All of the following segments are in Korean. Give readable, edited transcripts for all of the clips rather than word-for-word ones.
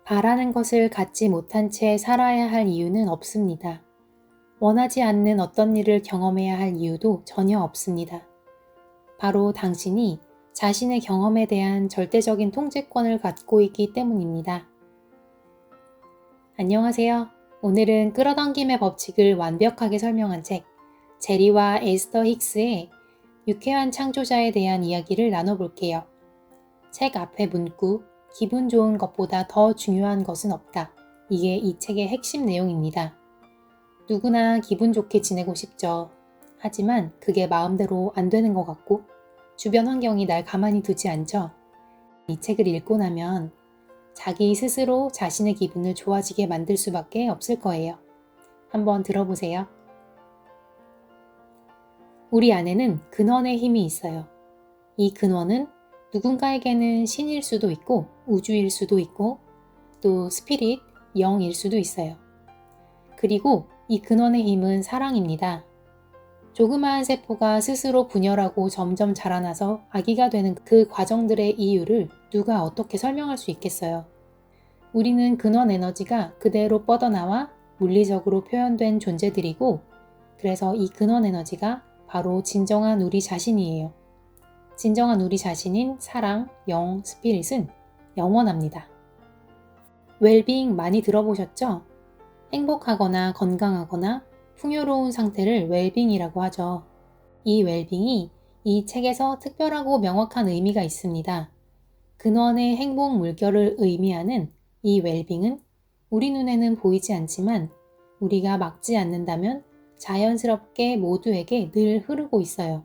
바라는 것을 갖지 못한 채 살아야 할 이유는 없습니다. 원하지 않는 어떤 일을 경험해야 할 이유도 전혀 없습니다. 바로 당신이 자신의 경험에 대한 절대적인 통제권을 갖고 있기 때문입니다. 안녕하세요. 오늘은 끌어당김의 법칙을 완벽하게 설명한 책, 제리와 에스더 힉스의 유쾌한 창조자에 대한 이야기를 나눠볼게요. 책 앞에 문구, 기분 좋은 것보다 더 중요한 것은 없다. 이게 이 책의 핵심 내용입니다. 누구나 기분 좋게 지내고 싶죠. 하지만 그게 마음대로 안 되는 것 같고 주변 환경이 날 가만히 두지 않죠. 이 책을 읽고 나면 자기 스스로 자신의 기분을 좋아지게 만들 수밖에 없을 거예요. 한번 들어보세요. 우리 안에는 근원의 힘이 있어요. 이 근원은 누군가에게는 신일 수도 있고 우주일 수도 있고 또 스피릿, 영일 수도 있어요. 그리고 이 근원의 힘은 사랑입니다. 조그마한 세포가 스스로 분열하고 점점 자라나서 아기가 되는 그 과정들의 이유를 누가 어떻게 설명할 수 있겠어요? 우리는 근원 에너지가 그대로 뻗어나와 물리적으로 표현된 존재들이고, 그래서 이 근원 에너지가 바로 진정한 우리 자신이에요. 진정한 우리 자신인 사랑, 영, 스피릿은 영원합니다. 웰빙 많이 들어보셨죠? 행복하거나 건강하거나 풍요로운 상태를 웰빙이라고 하죠. 이 웰빙이 이 책에서 특별하고 명확한 의미가 있습니다. 근원의 행복 물결을 의미하는 이 웰빙은 우리 눈에는 보이지 않지만 우리가 막지 않는다면 자연스럽게 모두에게 늘 흐르고 있어요.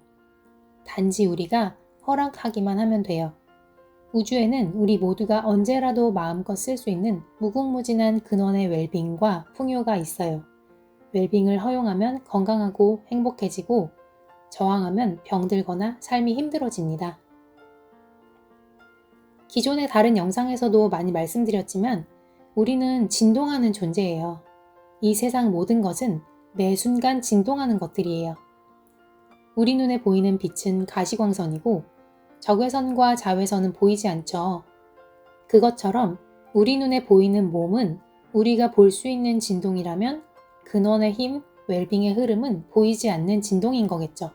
단지 우리가 허락하기만 하면 돼요. 우주에는 우리 모두가 언제라도 마음껏 쓸 수 있는 무궁무진한 근원의 웰빙과 풍요가 있어요. 웰빙을 허용하면 건강하고 행복해지고 저항하면 병들거나 삶이 힘들어집니다. 기존의 다른 영상에서도 많이 말씀드렸지만 우리는 진동하는 존재예요. 이 세상 모든 것은 매 순간 진동하는 것들이에요. 우리 눈에 보이는 빛은 가시광선이고 적외선과 자외선은 보이지 않죠. 그것처럼 우리 눈에 보이는 몸은 우리가 볼 수 있는 진동이라면 근원의 힘, 웰빙의 흐름은 보이지 않는 진동인 거겠죠.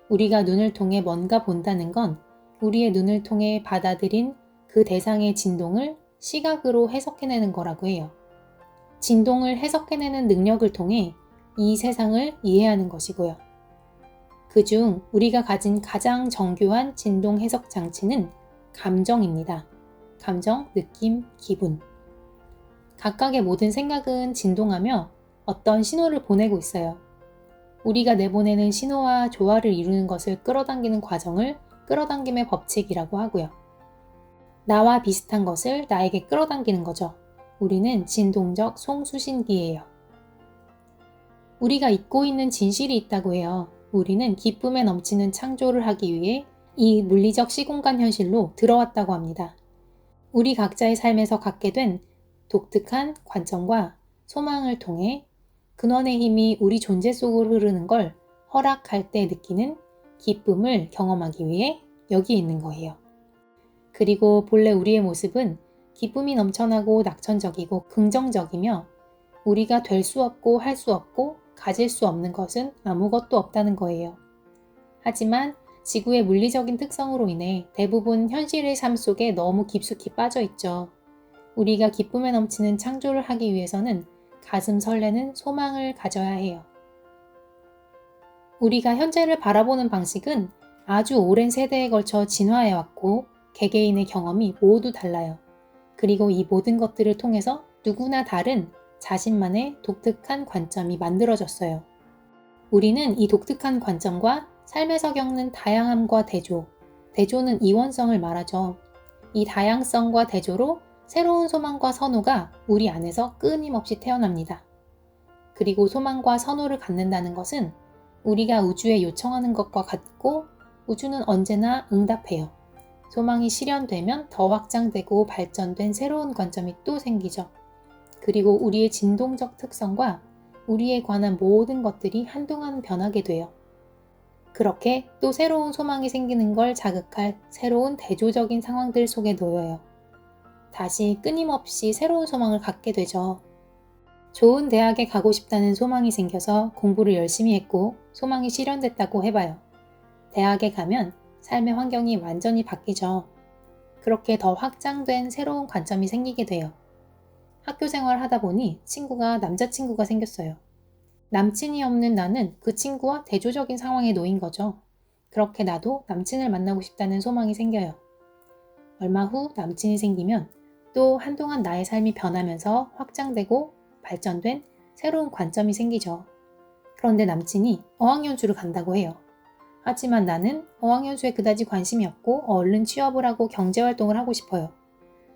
우리가 눈을 통해 뭔가 본다는 건 우리의 눈을 통해 받아들인 그 대상의 진동을 시각으로 해석해내는 거라고 해요. 진동을 해석해내는 능력을 통해 이 세상을 이해하는 것이고요. 그중 우리가 가진 가장 정교한 진동 해석 장치는 감정입니다. 감정, 느낌, 기분. 각각의 모든 생각은 진동하며 어떤 신호를 보내고 있어요. 우리가 내보내는 신호와 조화를 이루는 것을 끌어당기는 과정을 끌어당김의 법칙이라고 하고요. 나와 비슷한 것을 나에게 끌어당기는 거죠. 우리는 진동적 송수신기예요. 우리가 잊고 있는 진실이 있다고 해요. 우리는 기쁨에 넘치는 창조를 하기 위해 이 물리적 시공간 현실로 들어왔다고 합니다. 우리 각자의 삶에서 갖게 된 독특한 관점과 소망을 통해 근원의 힘이 우리 존재 속으로 흐르는 걸 허락할 때 느끼는 기쁨을 경험하기 위해 여기 있는 거예요. 그리고 본래 우리의 모습은 기쁨이 넘쳐나고 낙천적이고 긍정적이며 우리가 될 수 없고 할 수 없고 가질 수 없는 것은 아무것도 없다는 거예요. 하지만 지구의 물리적인 특성으로 인해 대부분 현실의 삶 속에 너무 깊숙이 빠져 있죠. 우리가 기쁨에 넘치는 창조를 하기 위해서는 가슴 설레는 소망을 가져야 해요. 우리가 현재를 바라보는 방식은 아주 오랜 세대에 걸쳐 진화해왔고 개개인의 경험이 모두 달라요. 그리고 이 모든 것들을 통해서 누구나 다른 자신만의 독특한 관점이 만들어졌어요. 우리는 이 독특한 관점과 삶에서 겪는 다양함과 대조는 이원성을 말하죠. 이 다양성과 대조로 새로운 소망과 선호가 우리 안에서 끊임없이 태어납니다. 그리고 소망과 선호를 갖는다는 것은 우리가 우주에 요청하는 것과 같고 우주는 언제나 응답해요. 소망이 실현되면 더 확장되고 발전된 새로운 관점이 또 생기죠. 그리고 우리의 진동적 특성과 우리에 관한 모든 것들이 한동안 변하게 돼요. 그렇게 또 새로운 소망이 생기는 걸 자극할 새로운 대조적인 상황들 속에 놓여요. 다시 끊임없이 새로운 소망을 갖게 되죠. 좋은 대학에 가고 싶다는 소망이 생겨서 공부를 열심히 했고 소망이 실현됐다고 해봐요. 대학에 가면 삶의 환경이 완전히 바뀌죠. 그렇게 더 확장된 새로운 관점이 생기게 돼요. 학교 생활을 하다 보니 친구가 남자친구가 생겼어요. 남친이 없는 나는 그 친구와 대조적인 상황에 놓인 거죠. 그렇게 나도 남친을 만나고 싶다는 소망이 생겨요. 얼마 후 남친이 생기면 또 한동안 나의 삶이 변하면서 확장되고 발전된 새로운 관점이 생기죠. 그런데 남친이 어학연수를 간다고 해요. 하지만 나는 어학연수에 그다지 관심이 없고 얼른 취업을 하고 경제활동을 하고 싶어요.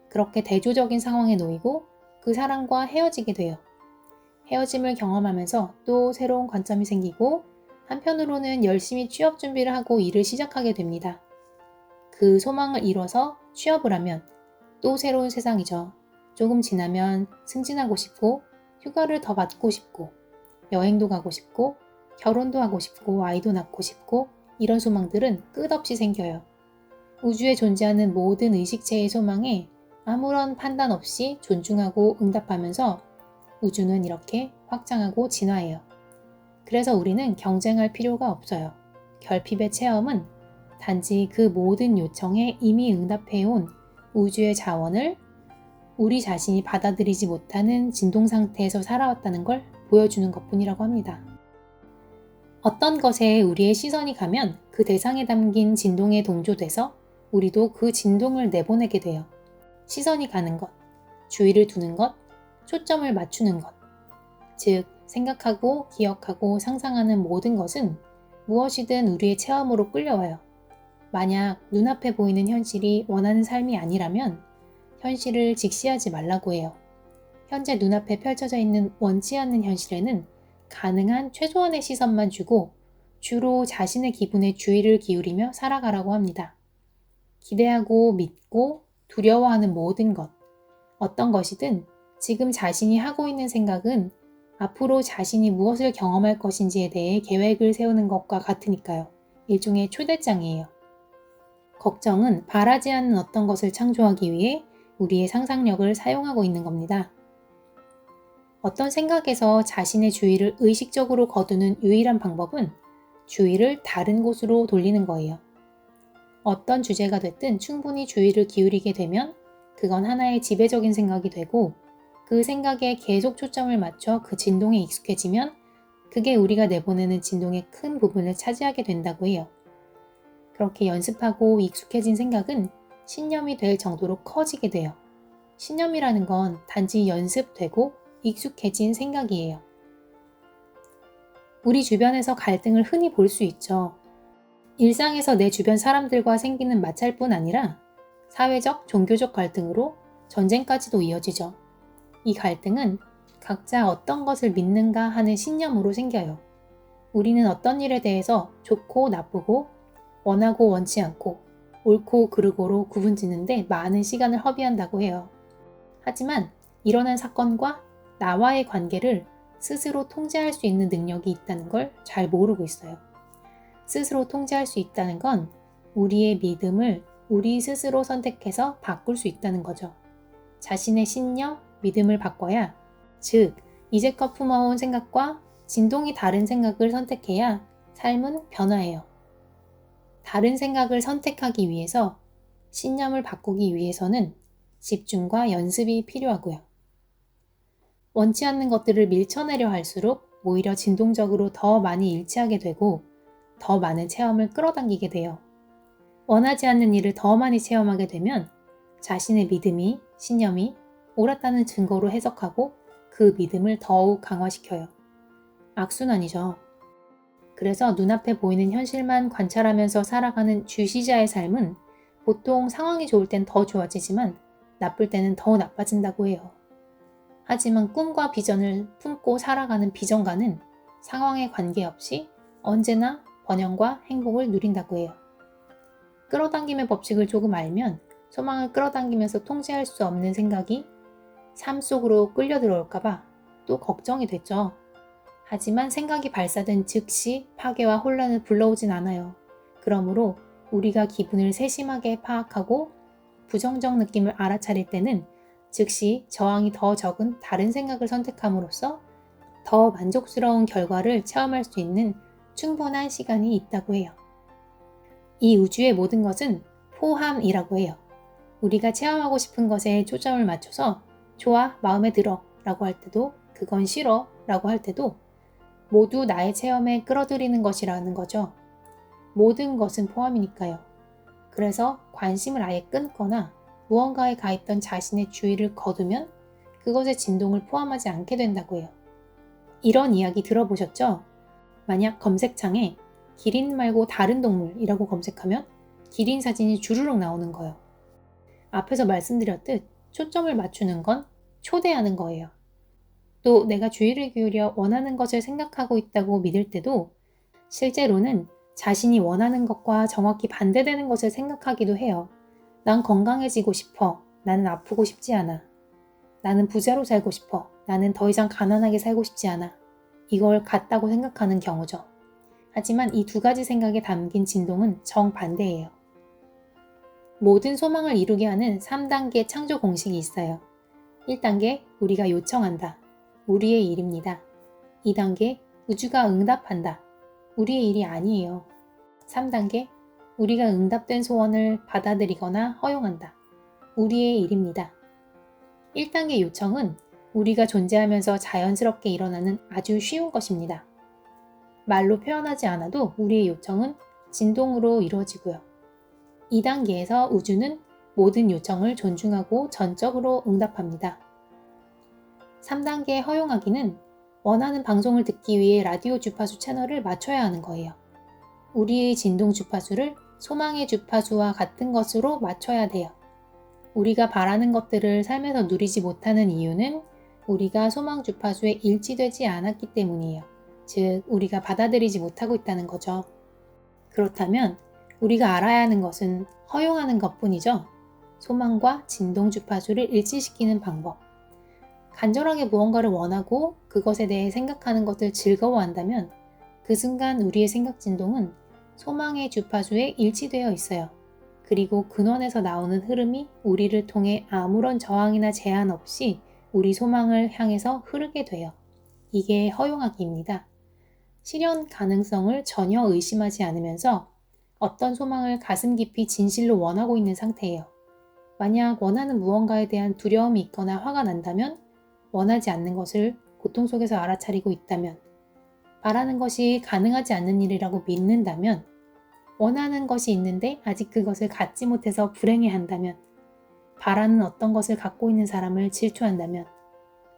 그렇게 대조적인 상황에 놓이고 그 사람과 헤어지게 돼요. 헤어짐을 경험하면서 또 새로운 관점이 생기고 한편으로는 열심히 취업 준비를 하고 일을 시작하게 됩니다. 그 소망을 이뤄서 취업을 하면 또 새로운 세상이죠. 조금 지나면 승진하고 싶고 휴가를 더 받고 싶고 여행도 가고 싶고 결혼도 하고 싶고 아이도 낳고 싶고 이런 소망들은 끝없이 생겨요. 우주에 존재하는 모든 의식체의 소망에 아무런 판단 없이 존중하고 응답하면서 우주는 이렇게 확장하고 진화해요. 그래서 우리는 경쟁할 필요가 없어요. 결핍의 체험은 단지 그 모든 요청에 이미 응답해온 우주의 자원을 우리 자신이 받아들이지 못하는 진동 상태에서 살아왔다는 걸 보여주는 것뿐이라고 합니다. 어떤 것에 우리의 시선이 가면 그 대상에 담긴 진동에 동조돼서 우리도 그 진동을 내보내게 돼요. 시선이 가는 것, 주의를 두는 것, 초점을 맞추는 것. 즉, 생각하고 기억하고 상상하는 모든 것은 무엇이든 우리의 체험으로 끌려와요. 만약 눈앞에 보이는 현실이 원하는 삶이 아니라면 현실을 직시하지 말라고 해요. 현재 눈앞에 펼쳐져 있는 원치 않는 현실에는 가능한 최소한의 시선만 주고 주로 자신의 기분에 주의를 기울이며 살아가라고 합니다. 기대하고 믿고 두려워하는 모든 것, 어떤 것이든 지금 자신이 하고 있는 생각은 앞으로 자신이 무엇을 경험할 것인지에 대해 계획을 세우는 것과 같으니까요. 일종의 초대장이에요. 걱정은 바라지 않는 어떤 것을 창조하기 위해 우리의 상상력을 사용하고 있는 겁니다. 어떤 생각에서 자신의 주의를 의식적으로 거두는 유일한 방법은 주의를 다른 곳으로 돌리는 거예요. 어떤 주제가 됐든 충분히 주의를 기울이게 되면 그건 하나의 지배적인 생각이 되고 그 생각에 계속 초점을 맞춰 그 진동에 익숙해지면 그게 우리가 내보내는 진동의 큰 부분을 차지하게 된다고 해요. 그렇게 연습하고 익숙해진 생각은 신념이 될 정도로 커지게 돼요. 신념이라는 건 단지 연습되고 익숙해진 생각이에요. 우리 주변에서 갈등을 흔히 볼 수 있죠. 일상에서 내 주변 사람들과 생기는 마찰뿐 아니라 사회적, 종교적 갈등으로 전쟁까지도 이어지죠. 이 갈등은 각자 어떤 것을 믿는가 하는 신념으로 생겨요. 우리는 어떤 일에 대해서 좋고 나쁘고 원하고 원치 않고 옳고 그르고로 구분짓는데 많은 시간을 허비한다고 해요. 하지만 일어난 사건과 나와의 관계를 스스로 통제할 수 있는 능력이 있다는 걸 잘 모르고 있어요. 스스로 통제할 수 있다는 건 우리의 믿음을 우리 스스로 선택해서 바꿀 수 있다는 거죠. 자신의 신념, 믿음을 바꿔야, 즉 이제껏 품어온 생각과 진동이 다른 생각을 선택해야 삶은 변화해요. 다른 생각을 선택하기 위해서, 신념을 바꾸기 위해서는 집중과 연습이 필요하고요. 원치 않는 것들을 밀쳐내려 할수록 오히려 진동적으로 더 많이 일치하게 되고 더 많은 체험을 끌어당기게 돼요. 원하지 않는 일을 더 많이 체험하게 되면 자신의 믿음이, 신념이 옳았다는 증거로 해석하고 그 믿음을 더욱 강화시켜요. 악순환이죠. 그래서 눈앞에 보이는 현실만 관찰하면서 살아가는 주시자의 삶은 보통 상황이 좋을 땐 더 좋아지지만 나쁠 때는 더 나빠진다고 해요. 하지만 꿈과 비전을 품고 살아가는 비전가는 상황에 관계없이 언제나 번영과 행복을 누린다고 해요. 끌어당김의 법칙을 조금 알면 소망을 끌어당기면서 통제할 수 없는 생각이 삶 속으로 끌려 들어올까봐 또 걱정이 됐죠. 하지만 생각이 발사된 즉시 파괴와 혼란을 불러오진 않아요. 그러므로 우리가 기분을 세심하게 파악하고 부정적 느낌을 알아차릴 때는 즉시 저항이 더 적은 다른 생각을 선택함으로써 더 만족스러운 결과를 체험할 수 있는 충분한 시간이 있다고 해요. 이 우주의 모든 것은 포함이라고 해요. 우리가 체험하고 싶은 것에 초점을 맞춰서 좋아, 마음에 들어 라고 할 때도 그건 싫어 라고 할 때도 모두 나의 체험에 끌어들이는 것이라는 거죠. 모든 것은 포함이니까요. 그래서 관심을 아예 끊거나 무언가에 가있던 자신의 주의를 거두면 그것의 진동을 포함하지 않게 된다고 해요. 이런 이야기 들어보셨죠? 만약 검색창에 기린 말고 다른 동물이라고 검색하면 기린 사진이 주르륵 나오는 거예요. 앞에서 말씀드렸듯 초점을 맞추는 건 초대하는 거예요. 또 내가 주의를 기울여 원하는 것을 생각하고 있다고 믿을 때도 실제로는 자신이 원하는 것과 정확히 반대되는 것을 생각하기도 해요. 난 건강해지고 싶어. 나는 아프고 싶지 않아. 나는 부자로 살고 싶어. 나는 더 이상 가난하게 살고 싶지 않아. 이걸 같다고 생각하는 경우죠. 하지만 이 두 가지 생각에 담긴 진동은 정반대예요. 모든 소망을 이루게 하는 3단계 창조 공식이 있어요. 1단계, 우리가 요청한다. 우리의 일입니다. 2단계, 우주가 응답한다. 우리의 일이 아니에요. 3단계, 우리가 응답된 소원을 받아들이거나 허용한다. 우리의 일입니다. 1단계 요청은 우리가 존재하면서 자연스럽게 일어나는 아주 쉬운 것입니다. 말로 표현하지 않아도 우리의 요청은 진동으로 이루어지고요. 2단계에서 우주는 모든 요청을 존중하고 전적으로 응답합니다. 3단계 허용하기는 원하는 방송을 듣기 위해 라디오 주파수 채널을 맞춰야 하는 거예요. 우리의 진동 주파수를 소망의 주파수와 같은 것으로 맞춰야 돼요. 우리가 바라는 것들을 삶에서 누리지 못하는 이유는 우리가 소망 주파수에 일치되지 않았기 때문이에요. 즉, 우리가 받아들이지 못하고 있다는 거죠. 그렇다면 우리가 알아야 하는 것은 허용하는 것뿐이죠. 소망과 진동 주파수를 일치시키는 방법. 간절하게 무언가를 원하고 그것에 대해 생각하는 것을 즐거워한다면 그 순간 우리의 생각 진동은 소망의 주파수에 일치되어 있어요. 그리고 근원에서 나오는 흐름이 우리를 통해 아무런 저항이나 제한 없이 우리 소망을 향해서 흐르게 돼요. 이게 허용하기입니다. 실현 가능성을 전혀 의심하지 않으면서 어떤 소망을 가슴 깊이 진실로 원하고 있는 상태예요. 만약 원하는 무언가에 대한 두려움이 있거나 화가 난다면, 원하지 않는 것을 고통 속에서 알아차리고 있다면, 바라는 것이 가능하지 않는 일이라고 믿는다면, 원하는 것이 있는데 아직 그것을 갖지 못해서 불행해한다면, 바라는 어떤 것을 갖고 있는 사람을 질투한다면,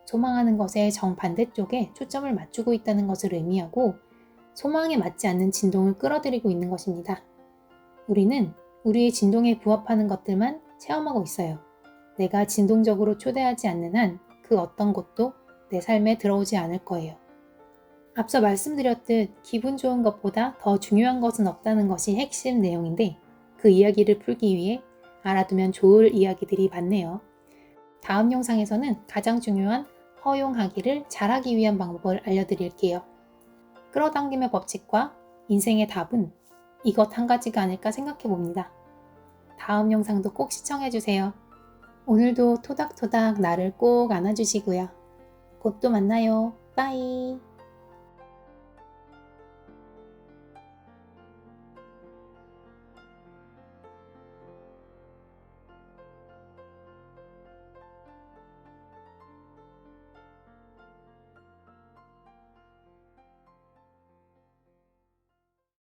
소망하는 것의 정반대쪽에 초점을 맞추고 있다는 것을 의미하고 소망에 맞지 않는 진동을 끌어들이고 있는 것입니다. 우리는 우리의 진동에 부합하는 것들만 체험하고 있어요. 내가 진동적으로 초대하지 않는 한 그 어떤 것도 내 삶에 들어오지 않을 거예요. 앞서 말씀드렸듯 기분 좋은 것보다 더 중요한 것은 없다는 것이 핵심 내용인데 그 이야기를 풀기 위해 알아두면 좋을 이야기들이 많네요. 다음 영상에서는 가장 중요한 허용하기를 잘하기 위한 방법을 알려드릴게요. 끌어당김의 법칙과 인생의 답은 이것 한 가지가 아닐까 생각해 봅니다. 다음 영상도 꼭 시청해주세요. 오늘도 토닥토닥 나를 꼭 안아주시고요. 곧 또 만나요. 빠이.